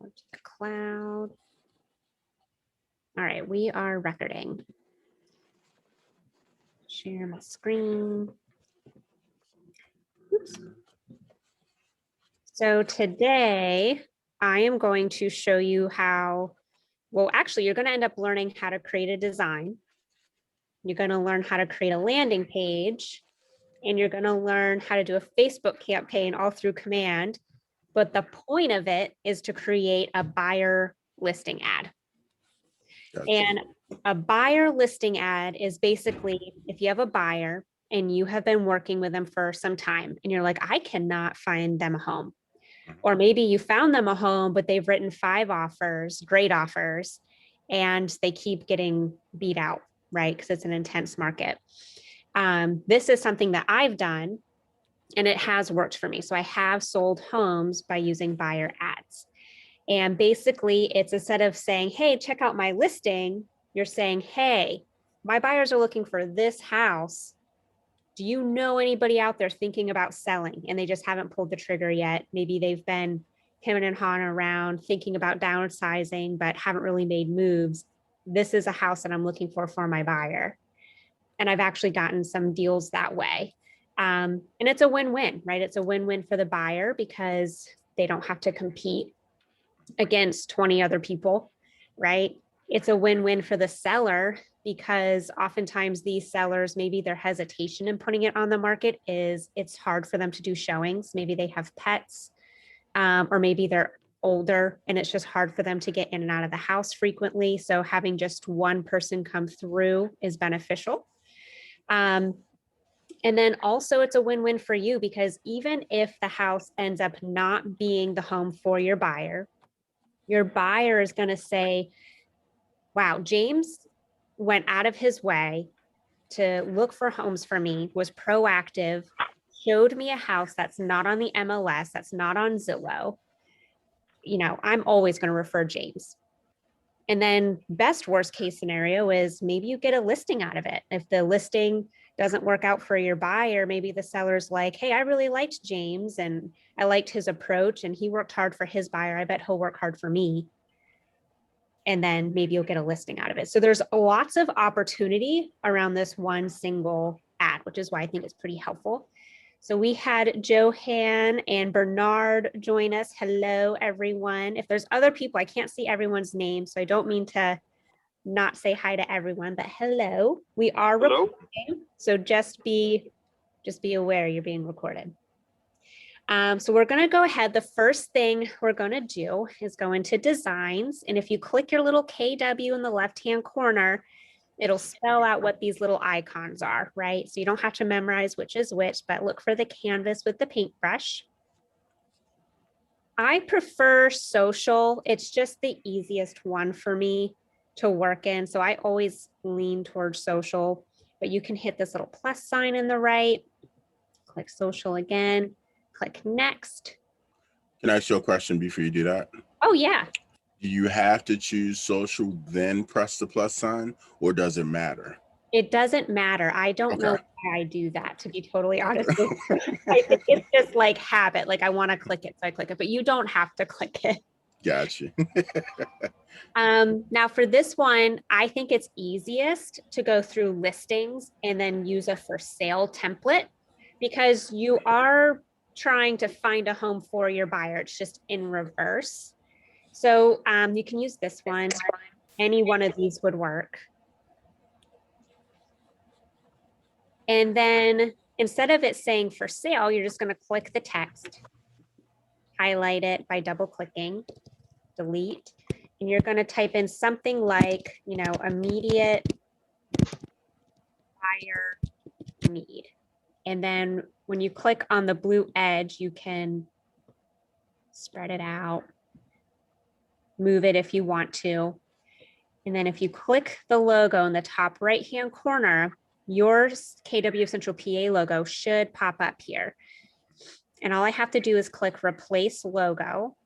Go to the cloud. All right, we are recording. Share my screen. Oops. So today I am going to show you how, well, actually, you're going to end up learning how to create a design. You're going to learn how to create a landing page, and you're going to learn how to do a Facebook campaign all through command. But the point of it is to create a buyer listing ad. Gotcha. And a buyer listing ad is basically if you have a buyer and you have been working with them for some time and you're like, I cannot find them a home. Or maybe you found them a home, but they've written 5 offers, great offers, and they keep getting beat out, right? Because it's an intense market. This is something that I've done and it has worked for me. So I have sold homes by using buyer ads. And basically it's instead of saying, hey, check out my listing, you're saying, hey, my buyers are looking for this house. Do you know anybody out there thinking about selling and they just haven't pulled the trigger yet? Maybe they've been hemming and hawing around thinking about downsizing, but haven't really made moves. This is a house that I'm looking for my buyer. And I've actually gotten some deals that way. And it's a win-win, right? It's a win-win for the buyer because they don't have to compete against 20 other people, right? It's a win-win for the seller because oftentimes these sellers, maybe their hesitation in putting it on the market is it's hard for them to do showings. Maybe they have pets, or maybe they're older and it's just hard for them to get in and out of the house frequently. So having just one person come through is beneficial. And then also it's a win-win for you because even if the house ends up not being the home for your buyer is going to say, wow, James went out of his way to look for homes for me, was proactive, showed me a house that's not on the MLS, that's not on Zillow. You know, I'm always going to refer James. And then best worst case scenario is maybe you get a listing out of it. If the listing doesn't work out for your buyer, maybe the seller's like, hey, I really liked James and I liked his approach and he worked hard for his buyer. I bet he'll work hard for me. And then maybe you'll get a listing out of it. So there's lots of opportunity around this one single ad, which is why I think it's pretty helpful. So we had Johan and Bernard join us. Hello, everyone. If there's other people, I can't see everyone's name, so I don't mean to not say hi to everyone, but hello. We are recording, so just be aware you're being recorded. So we're going to go ahead. The first thing we're going to do is go into designs. And if you click your little KW in the left-hand corner, it'll spell out what these little icons are, right? So you don't have to memorize which is which, but look for the canvas with the paintbrush. I prefer social. It's just the easiest one for me to work in. So I always lean towards social, but you can hit this little plus sign in the right, click social again. Click next. Can I ask you a question before you do that? Oh, yeah. Do you have to choose social, then press the plus sign, or does it matter? It doesn't matter. I don't know why I do that, to be totally honest with you. I think it's just like habit. Like I want to click it, so I click it, but you don't have to click it. Gotcha. Now for this one, I think it's easiest to go through listings and then use a for sale template because you are trying to find a home for your buyer. It's just in reverse. So you can use this one. Any one of these would work. And then instead of it saying for sale, you're just going to click the text, highlight it by double clicking, delete, and you're going to type in something like, you know, immediate buyer need. And then when you click on the blue edge, you can spread it out, move it if you want to. And then if you click the logo in the top right-hand corner, your KW Central PA logo should pop up here. And all I have to do is click replace logo.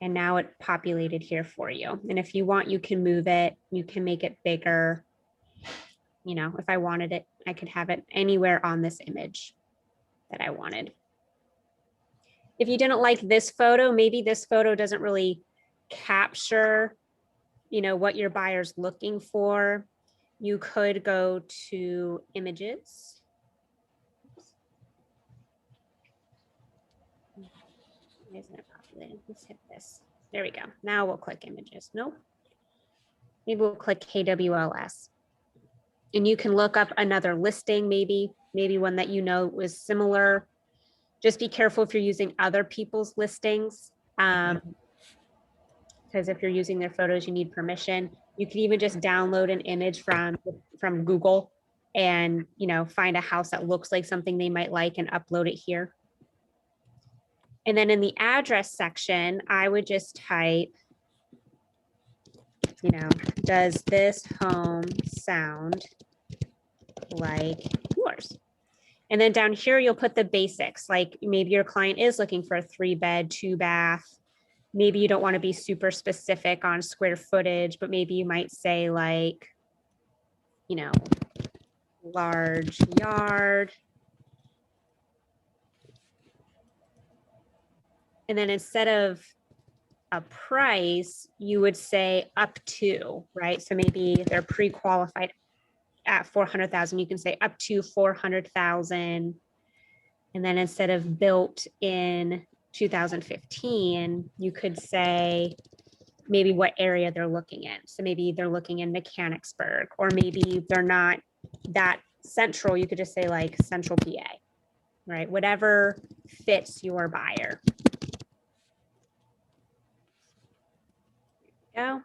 And now it populated here for you. And if you want, you can move it. You can make it bigger. You know, if I wanted it, I could have it anywhere on this image that I wanted. If you didn't like this photo, maybe this photo doesn't really capture, what your buyer's looking for. You could go to images. Why isn't it populating? Let's hit this. There we go. Now we'll click images. Nope. Maybe we'll click KWLS. And you can look up another listing, maybe one that was similar. Just be careful if you're using other people's listings. Because if you're using their photos, you need permission. You can even just download an image from Google and, find a house that looks like something they might like and upload it here. And then in the address section, I would just type, does this home sound like yours? And then down here, you'll put the basics, like maybe your client is looking for a 3-bed, 2-bath. Maybe you don't want to be super specific on square footage, but maybe you might say like, large yard. And then instead of a price, you would say up to, right? So maybe they're pre-qualified at 400,000, you can say up to 400,000. And then instead of built in 2015, you could say maybe what area they're looking in. So maybe they're looking in Mechanicsburg, or maybe they're not that central. You could just say like Central PA, right? Whatever fits your buyer. Go.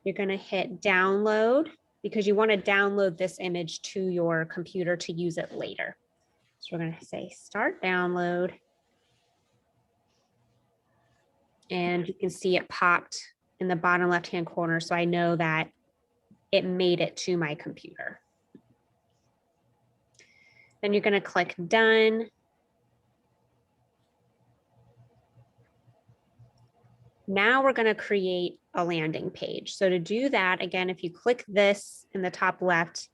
You're going to hit download because you want to download this image to your computer to use it later. So we're going to say start download. And you can see it popped in the bottom left-hand corner. So I know that it made it to my computer. Then you're going to click done. Now we're going to create a landing page. So to do that, again, if you click this in the top left,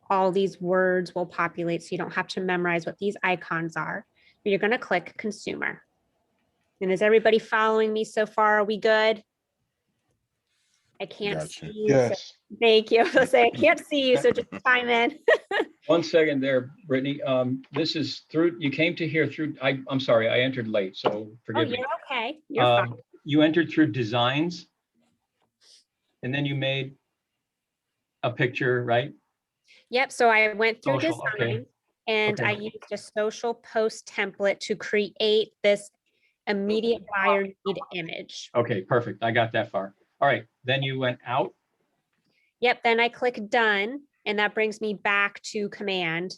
all these words will populate so you don't have to memorize what these icons are. But you're going to click consumer. And is everybody following me so far? Are we good? I can't see you. Yes. So thank you. I'll say I can't see you, so just chime in. 1 second there, Brittany. This is through, you came to here through, I'm sorry, I entered late, so forgive me. You're okay. You're fine. You entered through designs, and then you made a picture, right? Yep. So I went through Social, design okay. and I used a social post template to create this immediate buyer need image. Okay, perfect. I got that far. All right, then you went out. Yep. Then I click done, and that brings me back to command.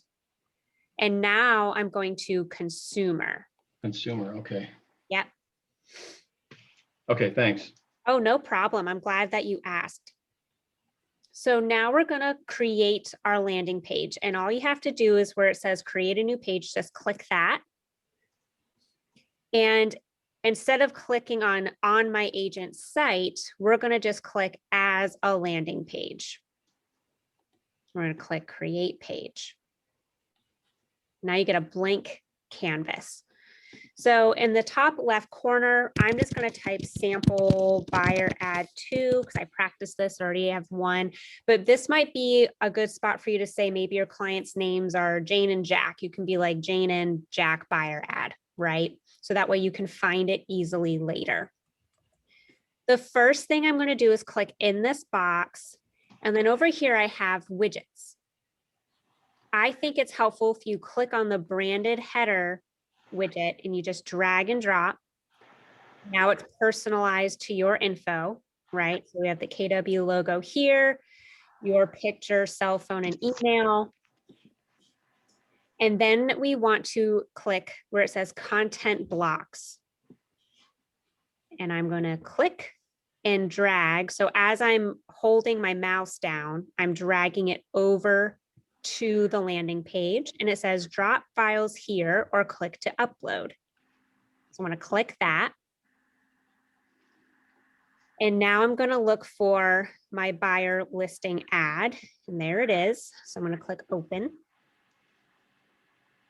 And now I'm going to consumer. Consumer, okay. Yep. Okay, thanks. Oh, no problem. I'm glad that you asked. So now we're going to create our landing page, and all you have to do is where it says create a new page, just click that. And instead of clicking on my agent's site, we're going to just click as a landing page. We're going to click create page. Now you get a blank canvas. So in the top left corner, I'm just going to type sample buyer ad 2 because I practiced this, already have 1, but this might be a good spot for you to say maybe your clients' names are Jane and Jack. You can be like Jane and Jack buyer ad, right? So that way you can find it easily later. The first thing I'm going to do is click in this box, and then over here I have widgets. I think it's helpful if you click on the branded header widget and you just drag and drop. Now it's personalized to your info, right? So we have the KW logo here, your picture, cell phone, and email. And then we want to click where it says content blocks. And I'm going to click and drag. So as I'm holding my mouse down, I'm dragging it over to the landing page, and it says drop files here or click to upload. So I'm going to click that. And now I'm going to look for my buyer listing ad, and there it is. So I'm going to click open.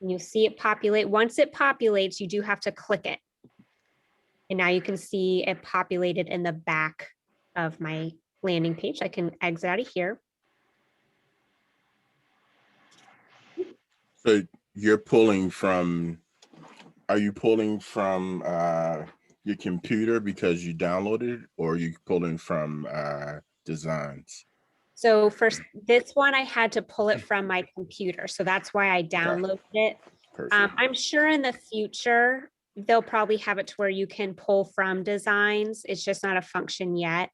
And you see it populate. Once it populates, you do have to click it. And now you can see it populated in the back of my landing page. I can exit out of here. So you're pulling from, are you pulling from your computer because you downloaded it, or are you pulling from designs? So for this one, I had to pull it from my computer. So that's why I downloaded it. Perfect. I'm sure in the future, they'll probably have it to where you can pull from designs. It's just not a function yet.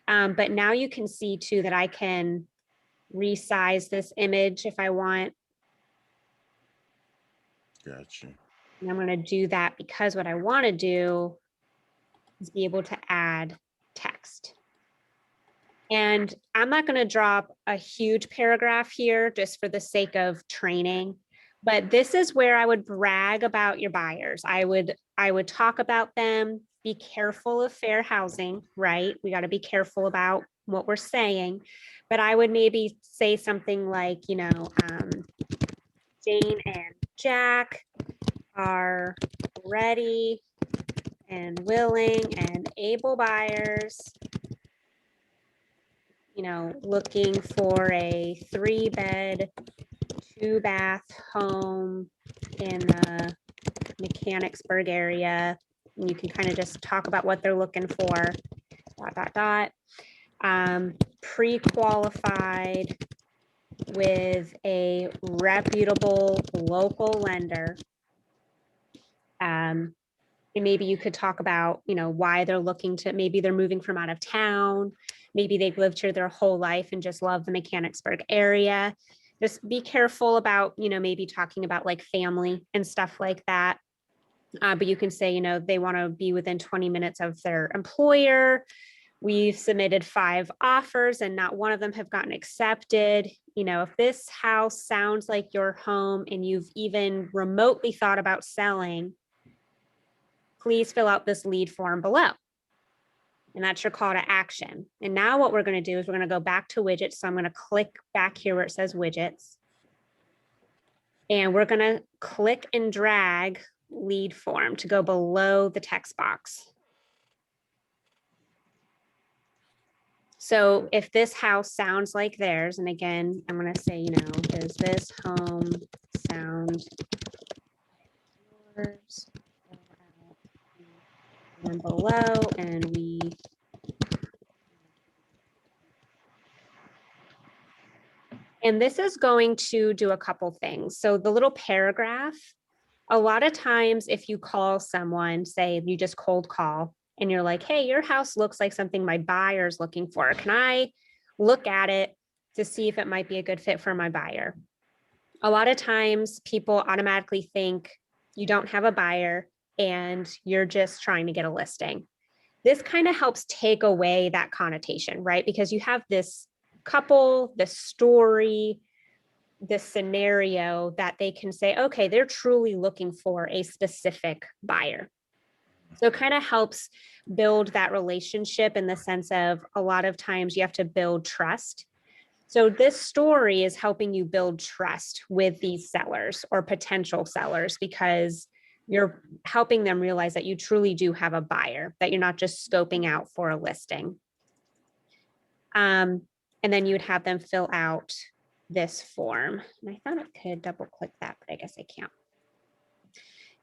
But now you can see too that I can resize this image if I want. Gotcha. And I'm going to do that because what I want to do is be able to add text. And I'm not going to drop a huge paragraph here just for the sake of training, but this is where I would brag about your buyers. I would talk about them, be careful of fair housing, right? We got to be careful about what we're saying, but I would maybe say something like, Jane and Jack are ready and willing and able buyers, looking for a 3-bed, 2-bath home in the Mechanicsburg area. And you can kind of just talk about what they're looking for, ... Pre-qualified with a reputable local lender. And maybe you could talk about, why they're looking to, maybe they're moving from out of town. Maybe they've lived here their whole life and just love the Mechanicsburg area. Just be careful about, maybe talking about like family and stuff like that. But you can say, they want to be within 20 minutes of their employer. We've submitted 5 offers and not one of them have gotten accepted. If this house sounds like your home and you've even remotely thought about selling, please fill out this lead form below. And that's your call to action. And now what we're going to do is we're going to go back to widgets. So I'm going to click back here where it says widgets. And we're going to click and drag lead form to go below the text box. So if this house sounds like theirs, and again, I'm going to say, does this home sound like yours? And below, and this is going to do a couple things. So the little paragraph, a lot of times if you call someone, say you just cold call and you're like, hey, your house looks like something my buyer's looking for. Can I look at it to see if it might be a good fit for my buyer? A lot of times people automatically think you don't have a buyer and you're just trying to get a listing. This kind of helps take away that connotation, right? Because you have this couple, this story, this scenario that they can say, okay, they're truly looking for a specific buyer. So it kind of helps build that relationship in the sense of a lot of times you have to build trust. So this story is helping you build trust with these sellers or potential sellers because you're helping them realize that you truly do have a buyer, that you're not just scoping out for a listing. And then you would have them fill out this form. And I thought I could double click that, but I guess I can't.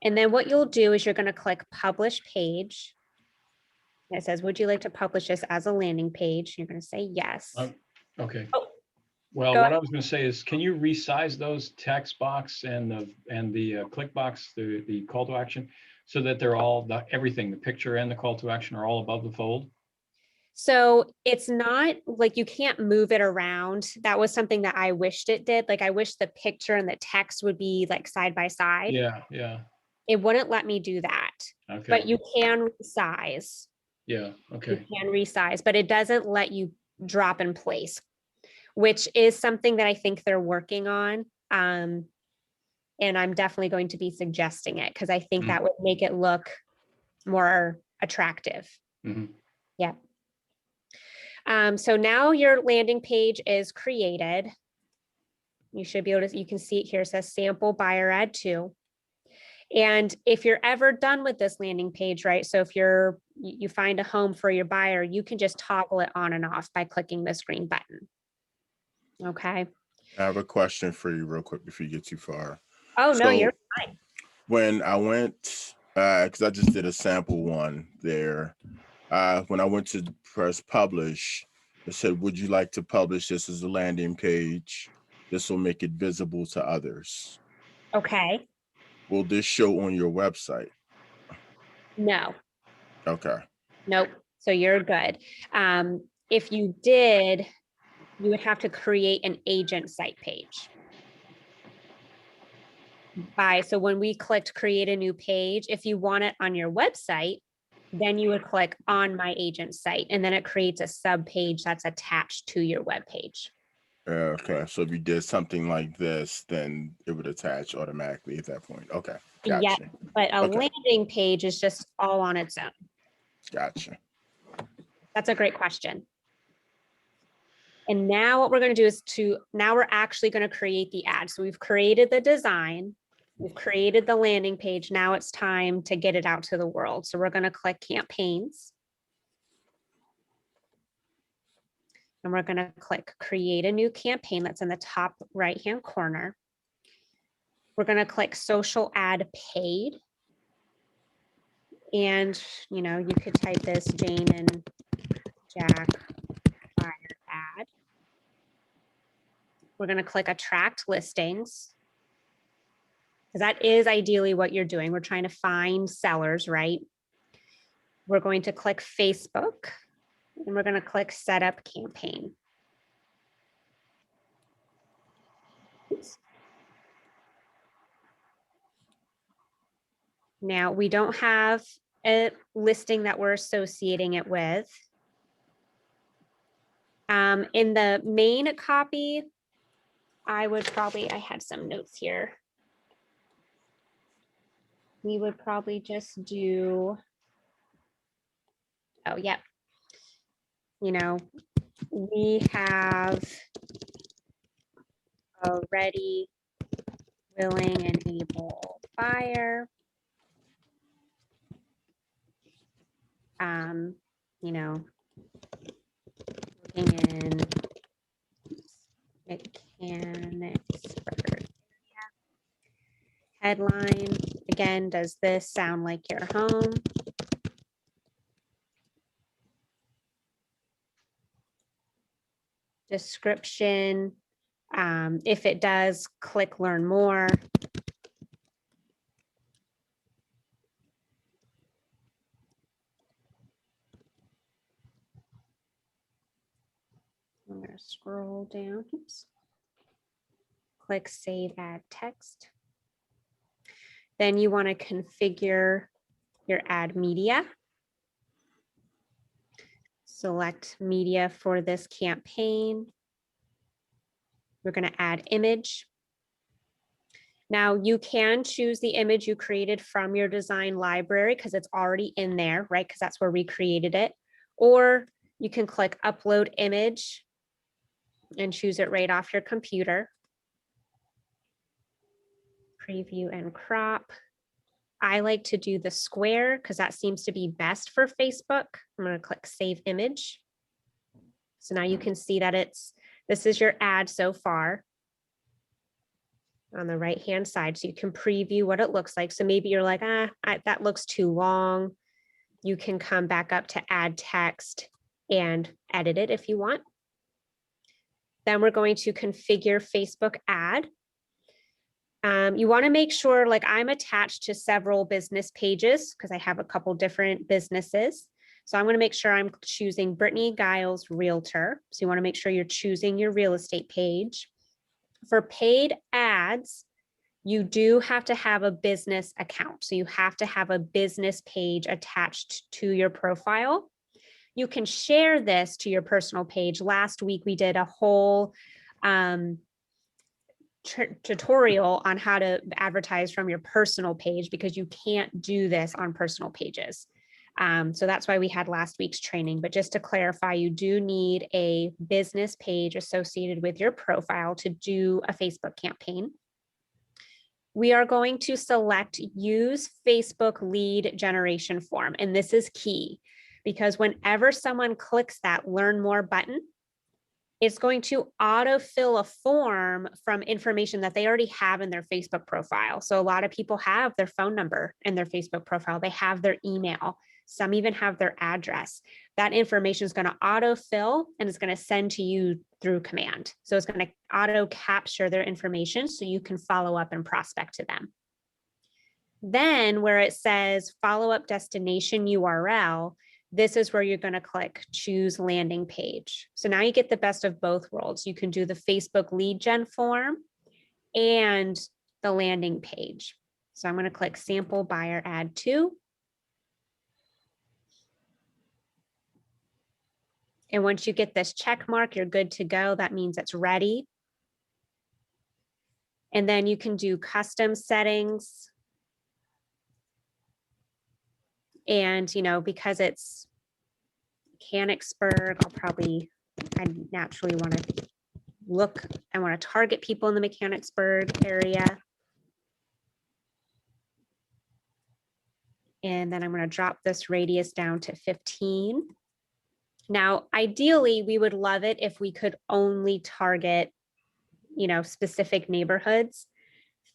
And then what you'll do is you're going to click publish page. And it says, would you like to publish this as a landing page? You're going to say yes. Okay. Oh, Well, go what ahead. I was going to say is, can you resize those text box and the click box, the call to action, so that they're all everything, the picture and the call to action are all above the fold? So it's not like you can't move it around. That was something that I wished it did. Like I wish the picture and the text would be like side by side. Yeah, yeah. It wouldn't let me do that. Okay. But you can resize. Yeah, okay. You can resize, but it doesn't let you drop in place, which is something that I think they're working on. And I'm definitely going to be suggesting it because I think that would make it look more attractive. Yeah. So now your landing page is created. You should be able to, you can see it here, it says sample buyer ad 2. And if you're ever done with this landing page, right? So if you find a home for your buyer, you can just toggle it on and off by clicking this green button. Okay. I have a question for you real quick before you get too far. Oh, no, you're fine. When I went, because I just did a sample one there, when I went to press publish, it said, would you like to publish this as a landing page? This will make it visible to others. Okay. Will this show on your website? No, Okay. nope. So you're good. If you did, you would have to create an agent site page. So when we clicked create a new page, if you want it on your website, then you would click on my agent site, and then it creates a sub page that's attached to your web page. Okay. So if you did something like this, then it would attach automatically at that point. Okay. Yeah, Gotcha. but a Okay. landing page is just all on its own. Gotcha. That's a great question. And now what we're going to do is now we're actually going to create the ad. So we've created the design, we've created the landing page. Now it's time to get it out to the world. So we're going to click campaigns. And we're going to click create a new campaign that's in the top right-hand corner. We're going to click social ad paid. And, you could type this Jane and Jack buyer ad. We're going to click attract listings, because that is ideally what you're doing. We're trying to find sellers, right? We're going to click Facebook, and we're going to click set up campaign. Oops. Now we don't have a listing that we're associating it with. In the main copy, I had some notes here. We would probably just do, oh, yeah. We have a ready, willing, and able buyer. Looking in Mechanicsburg. Headline, again, does this sound like your home? Description, if it does, click learn more. I'm going to scroll down. Oops. Click save add text. Then you want to configure your ad media. Select media for this campaign. We're going to add image. Now you can choose the image you created from your design library because it's already in there, right? Because that's where we created it. Or you can click upload image and choose it right off your computer. Preview and crop. I like to do the square because that seems to be best for Facebook. I'm going to click save image. So now you can see that this is your ad so far on the right-hand side. So you can preview what it looks like. So maybe you're like, that looks too long. You can come back up to add text and edit it if you want. Then we're going to configure Facebook ad. You want to make sure, like I'm attached to several business pages because I have a couple different businesses. So I'm going to make sure I'm choosing Brittany Giles Realtor. So you want to make sure you're choosing your real estate page. For paid ads, you do have to have a business account. So you have to have a business page attached to your profile. You can share this to your personal page. Last week, we did a whole tutorial on how to advertise from your personal page because you can't do this on personal pages. So that's why we had last week's training. But just to clarify, you do need a business page associated with your profile to do a Facebook campaign. We are going to select use Facebook lead generation form. And this is key because whenever someone clicks that learn more button, it's going to autofill a form from information that they already have in their Facebook profile. So a lot of people have their phone number in their Facebook profile. They have their email. Some even have their address. That information is going to autofill and it's going to send to you through command. So it's going to auto capture their information so you can follow up and prospect to them. Then where it says follow up destination URL, this is where you're going to click choose landing page. So now you get the best of both worlds. You can do the Facebook lead gen form and the landing page. So I'm going to click sample buyer add to. And once you get this check mark, you're good to go. That means it's ready. And then you can do custom settings. And, because it's Mechanicsburg, I naturally want to I want to target people in the Mechanicsburg area. And then I'm going to drop this radius down to 15. Now, ideally, we would love it if we could only target, specific neighborhoods.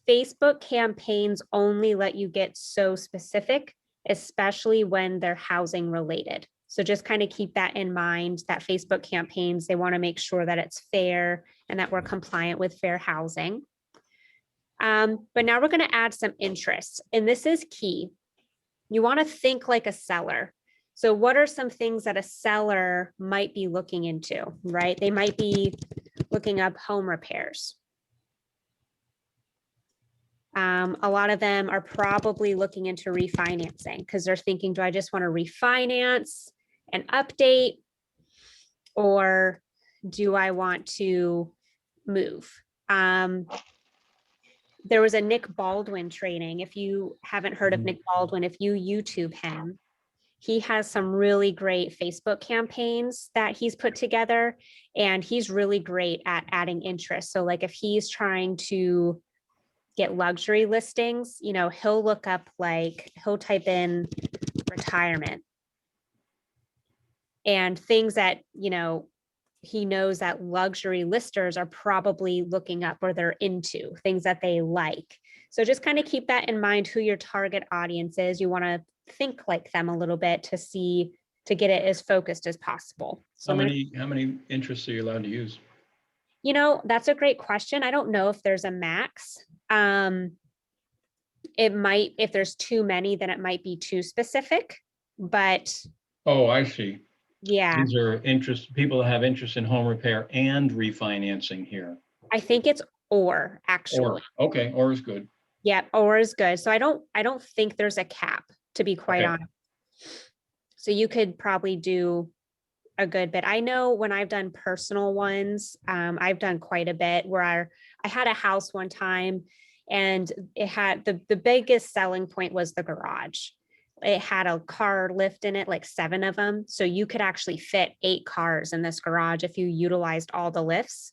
Facebook campaigns only let you get so specific, especially when they're housing related. So just kind of keep that in mind that Facebook campaigns, they want to make sure that it's fair and that we're compliant with fair housing. But now we're going to add some interests, and this is key. You want to think like a seller. So what are some things that a seller might be looking into, right? They might be looking up home repairs. A lot of them are probably looking into refinancing because they're thinking, do I just want to refinance and update, or do I want to move? There was a Nick Baldwin training. If you haven't heard of Nick Baldwin, if you YouTube him, he has some really great Facebook campaigns that he's put together, and he's really great at adding interest. So like if he's trying to get luxury listings, he'll look up, he'll type in retirement and things that, he knows that luxury listers are probably looking up or they're into, things that they like. So just kind of keep that in mind, who your target audience is. You want to think like them a little bit to get it as focused as possible. So how many interests are you allowed to use? That's a great question. I don't know if there's a max. It might, if there's too many, then it might be too specific, but. Oh, I see. Yeah. These are people that have interest in home repair and refinancing here. I think it's or actually. Okay, or is good. Yeah, or is good. So I don't think there's a cap, to be quite honest. So you could probably do a good bit. I know when I've done personal ones, I've done quite a bit where I had a house one time and it had the biggest selling point was the garage. It had a car lift in it, like 7 of them. So you could actually fit 8 cars in this garage if you utilized all the lifts.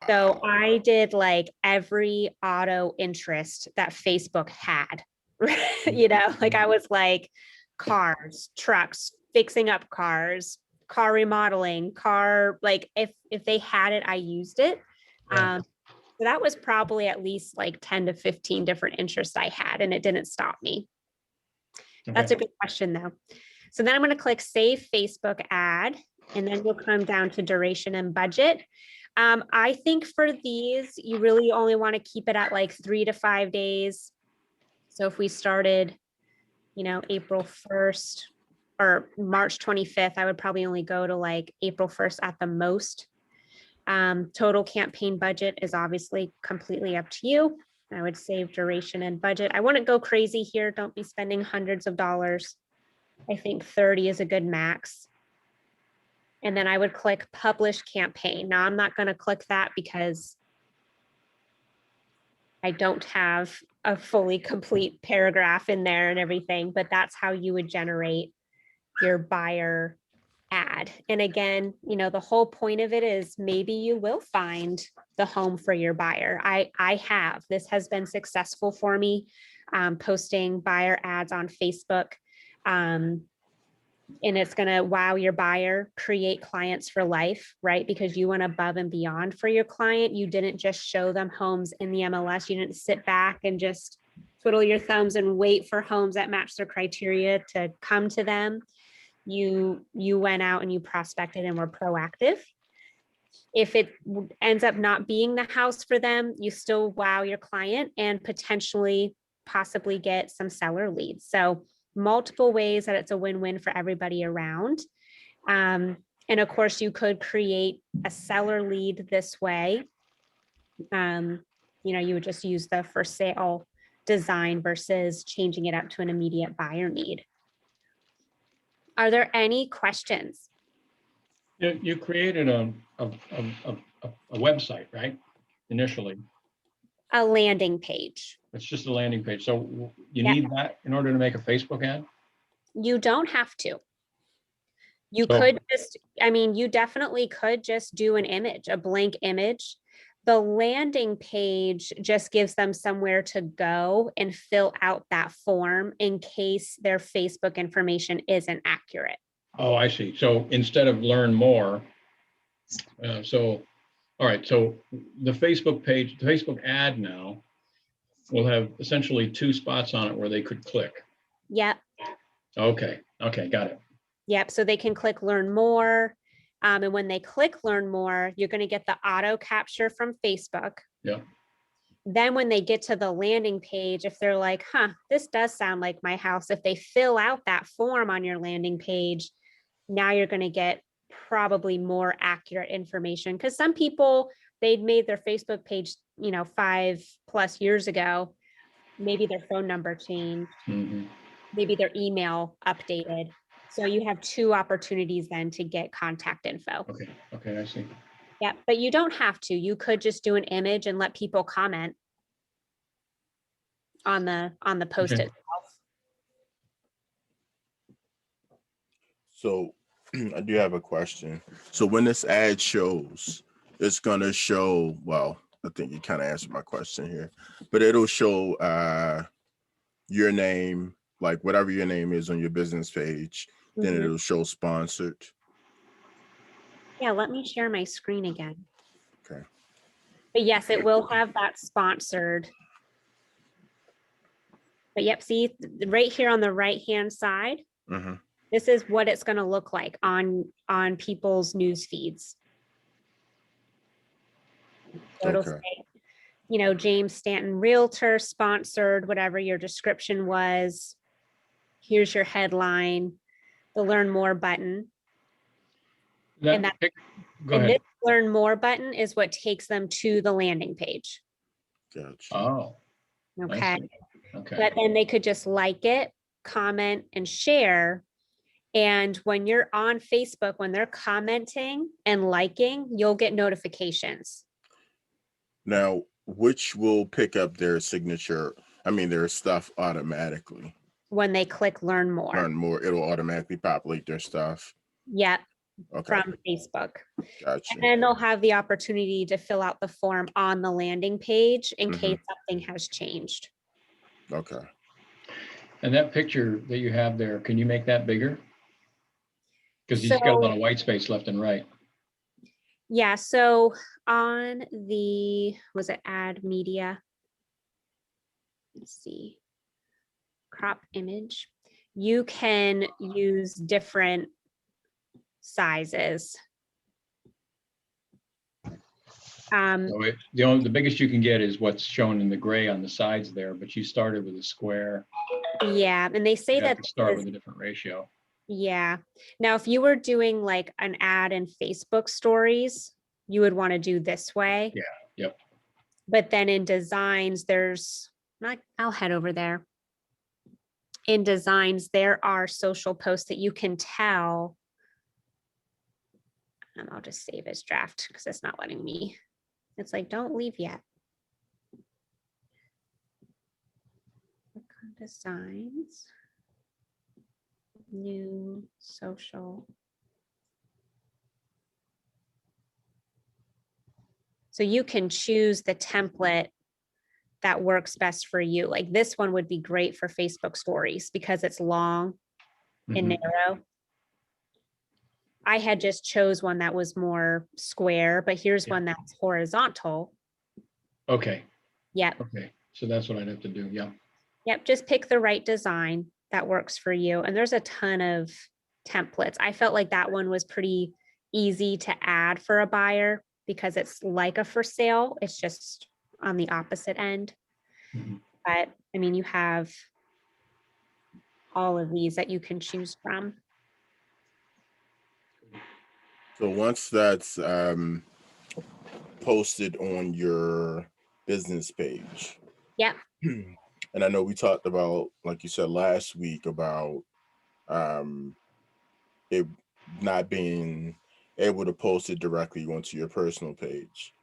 So I did like every auto interest that Facebook had, I was like cars, trucks, fixing up cars, car remodeling, if they had it, I used it. Yeah. So that was probably at least like 10 to 15 different interests I had, and it didn't stop me. Okay. That's a good question though. So then I'm going to click save Facebook ad, and then we'll come down to duration and budget. I think for these, you really only want to keep it at like 3 to 5 days. So if we started, April 1st or March 25th, I would probably only go to like April 1st at the most. Total campaign budget is obviously completely up to you. I would save duration and budget. I wouldn't go crazy here. Don't be spending hundreds of dollars. I think 30 is a good max. And then I would click publish campaign. Now I'm not going to click that because I don't have a fully complete paragraph in there and everything, but that's how you would generate your buyer ad. And again, the whole point of it is maybe you will find the home for your buyer. This has been successful for me, posting buyer ads on Facebook. And it's going to wow your buyer, create clients for life, right? Because you went above and beyond for your client. You didn't just show them homes in the MLS. You didn't sit back and just twiddle your thumbs and wait for homes that match their criteria to come to them. You went out and you prospected and were proactive. If it ends up not being the house for them, you still wow your client and potentially possibly get some seller leads. So multiple ways that it's a win-win for everybody around. And of course, you could create a seller lead this way. You would just use the for sale design versus changing it up to an immediate buyer need. Are there any questions? You created a website, right? Initially, A landing page. it's just a landing page. So you Yep. need that in order to make a Facebook ad? You don't have to. You So- could just, you definitely could just do an image, a blank image. The landing page just gives them somewhere to go and fill out that form in case their Facebook information isn't accurate. Oh, I see. So instead of learn more, all right, so the Facebook page, the Facebook ad now will have essentially two spots on it where they could click. Yep. Okay, got it. Yep. So they can click learn more. And when they click learn more, you're going to get the auto capture from Facebook. Yeah. Then when they get to the landing page, if they're like, this does sound like my house, if they fill out that form on your landing page, now you're going to get probably more accurate information. Because some people, they'd made their Facebook page, 5+ years ago. Maybe their phone number changed. Mm-hmm. Maybe their email updated. So you have two opportunities then to get contact info. Okay, I see. Yeah, but you don't have to. You could just do an image and let people comment on the post Okay. itself. So I do have a question. So when this ad shows, it's gonna show, well, I think you kind of answered my question here, but it'll show your name, like whatever your name is on your business page, then Mhm. it'll show sponsored. Yeah, let me share my screen again. Okay. But yes, it will have that sponsored. But yep, see right here on the right-hand side, Mm-hmm. this is what it's going to look like on people's news feeds. So it'll Okay. say, James Stanton Realtor sponsored, whatever your description was. Here's your headline, the learn more button. And that Go and ahead. this learn more button is what takes them to the landing page. Gotcha. Oh, I Okay. see. Okay. But then they could just like it, comment, and share. And when you're on Facebook, when they're commenting and liking, you'll get notifications. Now, which will pick up their signature, their stuff automatically? When they click learn more. Learn more, it'll automatically populate their stuff. Yep. Okay. From Facebook. Gotcha. And then they'll have the opportunity to fill out the form on the landing page in case something has changed. Okay. And that picture that you have there, can you make that bigger? Because he's got a lot of white space left and right. Yeah, so on was it add media? Let's see. Crop image. You can use different sizes. So the biggest you can get is what's shown in the gray on the sides there, but you started with a square. Yeah, and they say You have that to start with a different ratio. Yeah. Now, if you were doing like an ad in Facebook stories, you would want to do this way. Yeah. Yep. But then in designs, I'll head over there. In designs, there are social posts that you can tell. And I'll just save as draft because it's not letting me. It's like, don't leave yet. designs, new social. So you can choose the template that works best for you. Like this one would be great for Facebook stories because it's long and Mhm. narrow. I had just chose one that was more square, but here's Yeah. one that's horizontal. Okay, Yep. okay. So that's what I'd have to do. Yeah. Yep. Just pick the right design that works for you. And there's a ton of templates. I felt like that one was pretty easy to add for a buyer because it's like a for sale. It's just on the opposite end. Mhm. But I mean, you have all of these that you can choose from. So once that's posted on your business page, Yep. and I know we talked about, like you said last week, about it not being able to post it directly onto your personal page.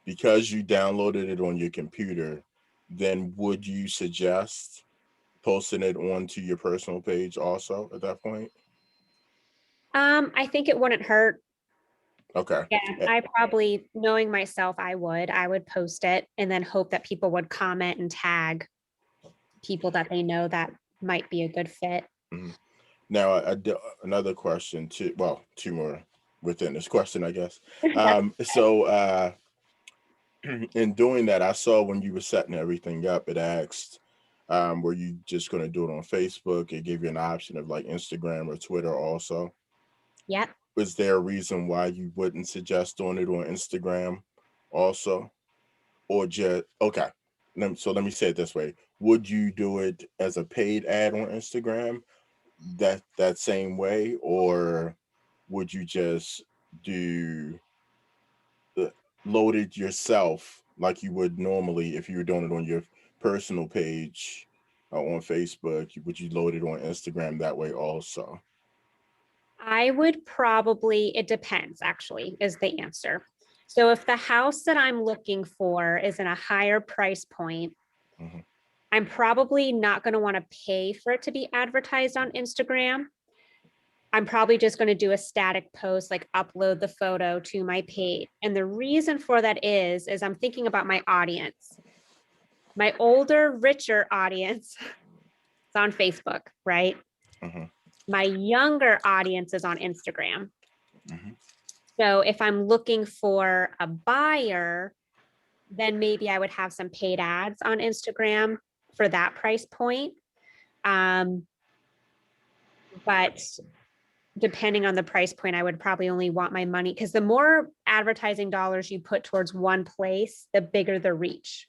Because you downloaded it on your computer, then would you suggest posting it onto your personal page also at that point? I think it wouldn't hurt. Okay. Yeah, Eh, I probably, knowing myself, I would post it and then hope that people would comment and tag people that they know that might be a good fit. mhm. Now, another question, two more within this question, I guess. In doing that, I saw when you were setting everything up, it asked, were you just going to do it on Facebook? It gave you an option of like Instagram or Twitter also. Yep. Was there a reason why you wouldn't suggest doing it on Instagram also? Or just, okay. So let me say it this way. Would you do it as a paid ad on Instagram that same way? Or would you just do load it yourself like you would normally if you were doing it on your personal page on Facebook? Would you load it on Instagram that way also? I would probably, it depends actually, is the answer. So if the house that I'm looking for is in a higher price point, Mhm. I'm probably not going to want to pay for it to be advertised on Instagram. I'm probably just going to do a static post, like upload the photo to my page. And the reason for that is I'm thinking about my audience. My older, richer audience is on Facebook, right? Mhm. My younger audience is on Instagram. Mhm. So if I'm looking for a buyer, then maybe I would have some paid ads on Instagram for that price point. But depending on the price point, I would probably only want my money because the more advertising dollars you put towards one place, the bigger the reach.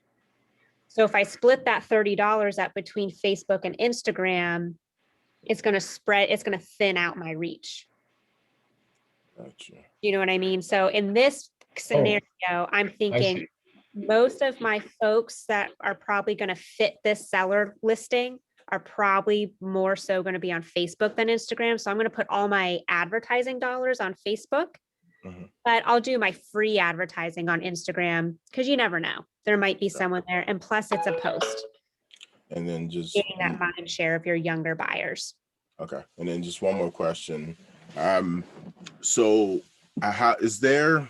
So if I split that $30 up between Facebook and Instagram, it's going to spread, it's going to thin out my reach. Gotcha. You know what I mean? So in this scenario, I'm I thinking see. most of my folks that are probably going to fit this seller listing are probably more so going to be on Facebook than Instagram. So I'm going to put all my advertising dollars on Facebook, Mhm. but I'll do my free advertising on Instagram because you never know. There might be someone there. And plus, it's a post, And then just getting that mind share of your younger buyers. okay. And then just one more question. Um, so how is there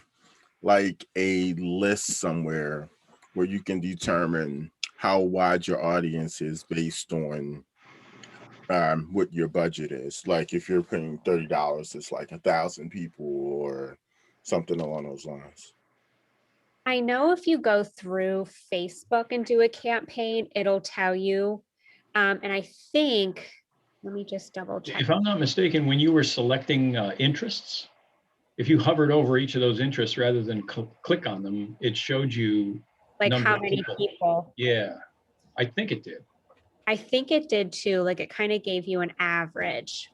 like a list somewhere where you can determine how wide your audience is based on what your budget is? Like if you're paying $30, it's like 1,000 people or something along those lines. I know if you go through Facebook and do a campaign, it'll tell you. And I think, let me just double check. If I'm not mistaken, when you were selecting interests, if you hovered over each of those interests rather than click on them, it showed you Like number how of many people. people. Yeah, I think it did. I think it did too. Like it kind of gave you an average.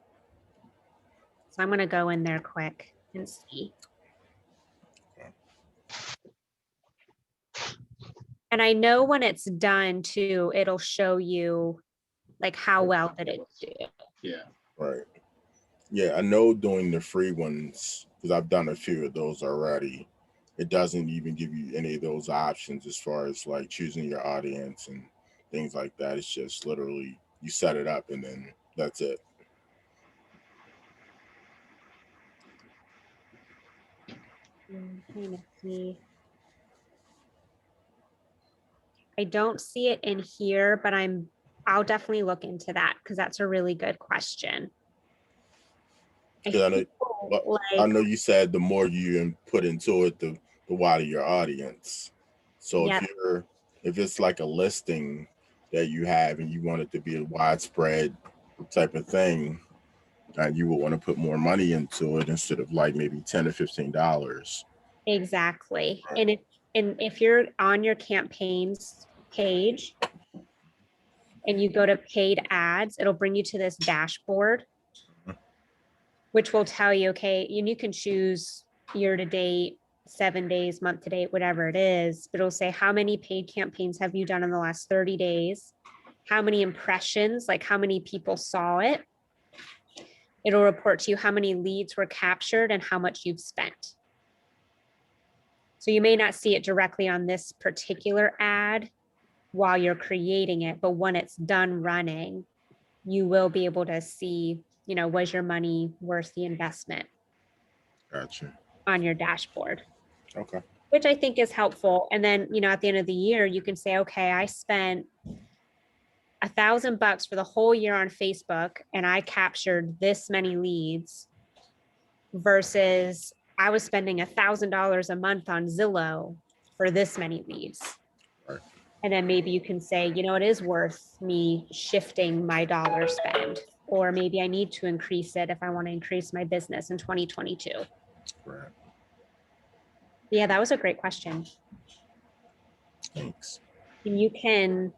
So I'm going to go in there quick and see. And I know when it's done too, it'll show you like how well did it do. Yeah. Right. Yeah, I know doing the free ones because I've done a few of those already. It doesn't even give you any of those options as far as like choosing your audience and things like that. It's just literally you set it up and then that's it. I'm trying to see. I don't see it in here, but I'll definitely look into that because that's a really good question. I 'Cause I know, feel well, I like, know you said the more you put into it, the wider your audience. So yeah, if it's like a listing that you have and you want it to be a widespread type of thing, you would want to put more money into it instead of like maybe $10 or $15. exactly. Right. And if you're on your campaigns page and you go to paid ads, it'll bring you to this dashboard, which will tell you, okay, and you can choose year to date, 7 days, month to date, whatever it is. But it'll say how many paid campaigns have you done in the last 30 days? How many impressions, like how many people saw it? It'll report to you how many leads were captured and how much you've spent. So you may not see it directly on this particular ad while you're creating it, but when it's done running, you will be able to see, was your money worth the investment Gotcha. on your dashboard, Okay. which I think is helpful. And then, at the end of the year, you can say, okay, I spent $1,000 for the whole year on Facebook and I captured this many leads versus I was spending $1,000 a month on Zillow for this many leads. Right. And then maybe you can say, it is worth me shifting my dollar spend, or maybe I need to increase it if I want to increase my business in 2022. Right. Yeah, that was a great question. Thanks. And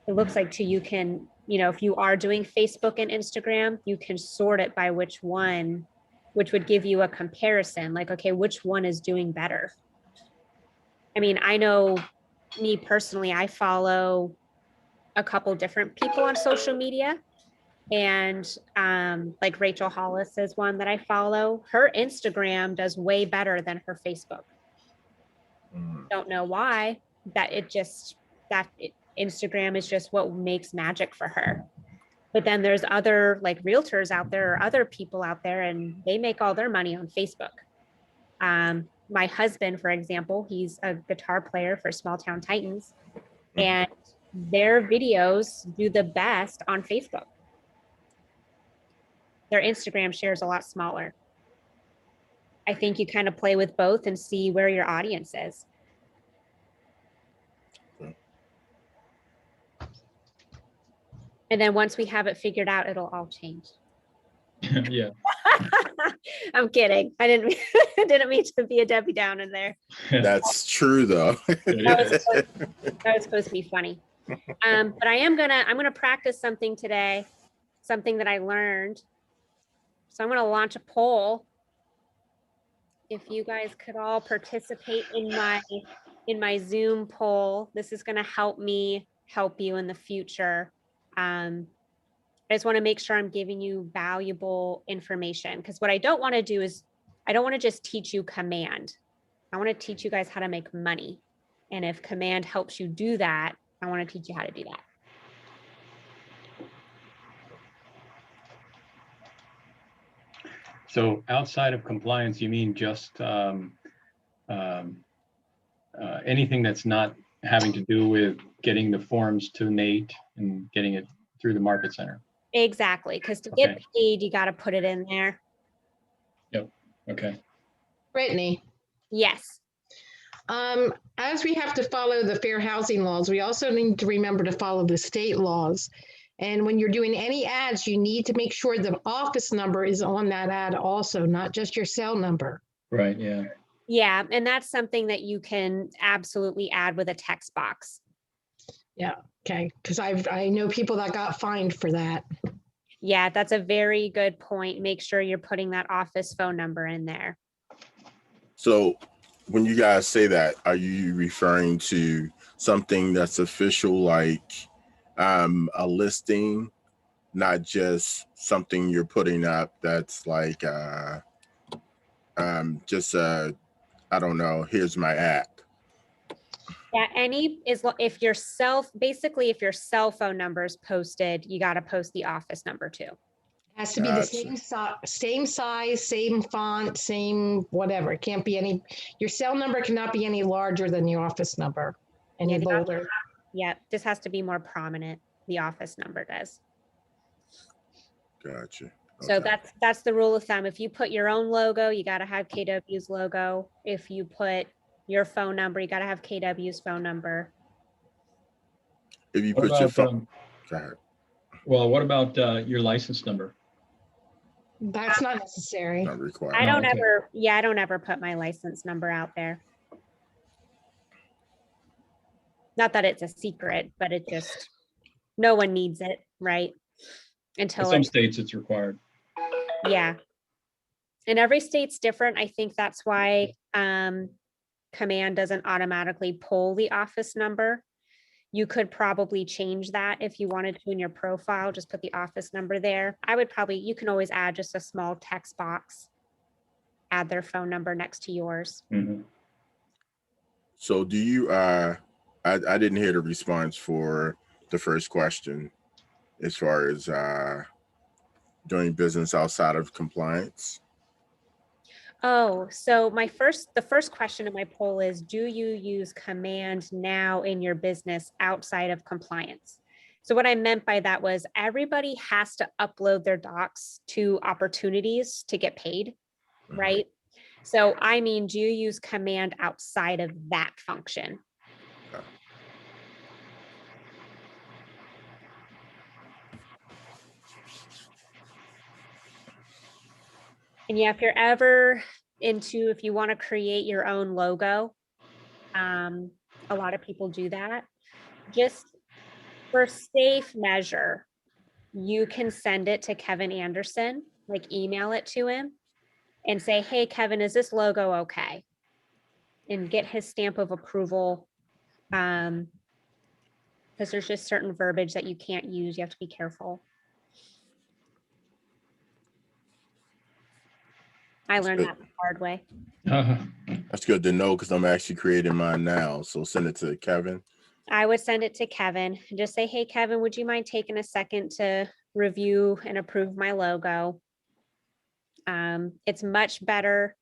it looks like too, you can, if you are doing Facebook and Instagram, you can sort it by which would give you a comparison, like, okay, which one is doing better? I mean, I know me personally, I follow a couple different people on social media. And like Rachel Hollis is one that I follow. Her Instagram does way better than her Facebook. Don't know why. Instagram is just what makes magic for her. But then there's other like realtors out there or other people out there, and they make all their money on Facebook. My husband, for example, he's a guitar player for Small Town Titans, and their videos do the best on Facebook. Their Instagram share is a lot smaller. I think you kind of play with both and see where your audience is. And then once we have it figured out, it'll all change. Yeah. I'm kidding. I didn't mean to be a Debbie Downer there. That's true though. That was supposed to be funny. But I'm gonna practice something today, something that I learned. So I'm gonna launch a poll. If you guys could all participate in my Zoom poll, this is gonna help me help you in the future. I just want to make sure I'm giving you valuable information, because what I don't want to do is I don't want to just teach you command. I want to teach you guys how to make money. And if command helps you do that, I want to teach you how to do that. So outside of compliance, you mean just anything that's not having to do with getting the forms to Nate and getting it through the market center? Exactly. Because to Okay. get paid, you got to put it in there. Yep. Okay. Brittany, Yes. as we have to follow the fair housing laws, we also need to remember to follow the state laws. And when you're doing any ads, you need to make sure the office number is on that ad also, not just your cell number. Right. Yeah. Yeah. And that's something that you can absolutely add with a text box. Yeah. Okay. Because I know people that got fined for that. Yeah, that's a very good point. Make sure you're putting that office phone number in there. So when you guys say that, are you referring to something that's official, like a listing, not just something you're putting up that's like just I don't know, here's my app? Yeah, if your if your cell phone number is posted, you got to post the office number too. Has to be the Gotcha. same size, same font, same whatever. It can't be any, your cell number cannot be any larger than the office number, any Yeah, bolder. Yeah, this has to be more prominent. The office number does. Gotcha. So Okay. that's the rule of thumb. If you put your own logo, you got to have KW's logo. If you put your phone number, you got to have KW's phone number. If you What put your about, phone, go ahead. well, what about your license number? That's not necessary. Not required. I don't okay. I don't ever put my license number out there. Not that it's a secret, but it just, no one needs it, right? In Until some it's, states, it's required. yeah. And every state's different. I think that's why command doesn't automatically pull the office number. You could probably change that if you wanted to in your profile, just put the office number there. You can always add just a small text box, add their phone number next to yours. Mhm. So do you, I didn't hear the response for the first question as far as doing business outside of compliance. Oh, so the first question in my poll is, do you use command now in your business outside of compliance? So what I meant by that was everybody has to upload their docs to opportunities to get paid, Mhm. right? So I mean, do you use command outside of that function? Okay. And yeah, if you're ever if you want to create your own logo, a lot of people do that. Just for safe measure, you can send it to Kevin Anderson, like email it to him and say, hey, Kevin, is this logo okay? And get his stamp of approval. Because there's just certain verbiage that you can't use. You have to be careful. I learned good. that the hard way. That's good to know because I'm actually creating mine now. So send it to Kevin. I would send it to Kevin and just say, hey, Kevin, would you mind taking a second to review and approve my logo? It's much better.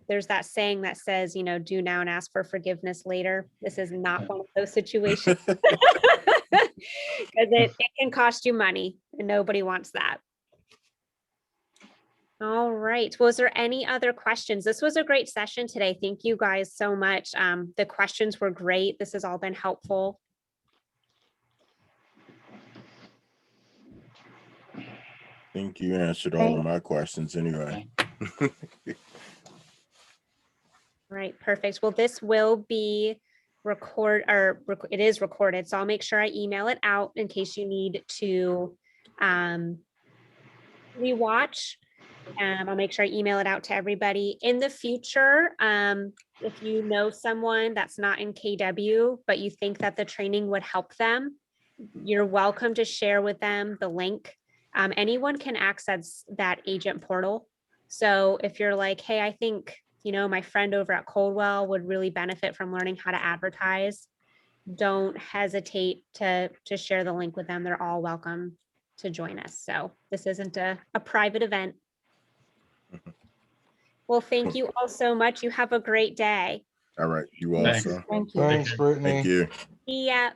There's that saying that says, do now and ask for forgiveness later. This is not one of those situations. Because it can cost you money and nobody wants that. All right. Was there any other questions? This was a great session today. Thank you guys so much. The questions were great. This has all been helpful. I think you answered all of my questions anyway. Right. Perfect. Well, this will be it is recorded. So I'll make sure I email it out in case you need to rewatch. I'll make sure I email it out to everybody in the future. If you know someone that's not in KW, but you think that the training would help them, you're welcome to share with them the link. Anyone can access that agent portal. So if you're like, hey, I think, my friend over at Coldwell would really benefit from learning how to advertise, don't hesitate to share the link with them. They're all welcome to join us. So this isn't a private event. Well, thank you all so much. You have a great day. All right. You Thanks. also. Thank you. Thanks, Brittany. Thank you. See ya.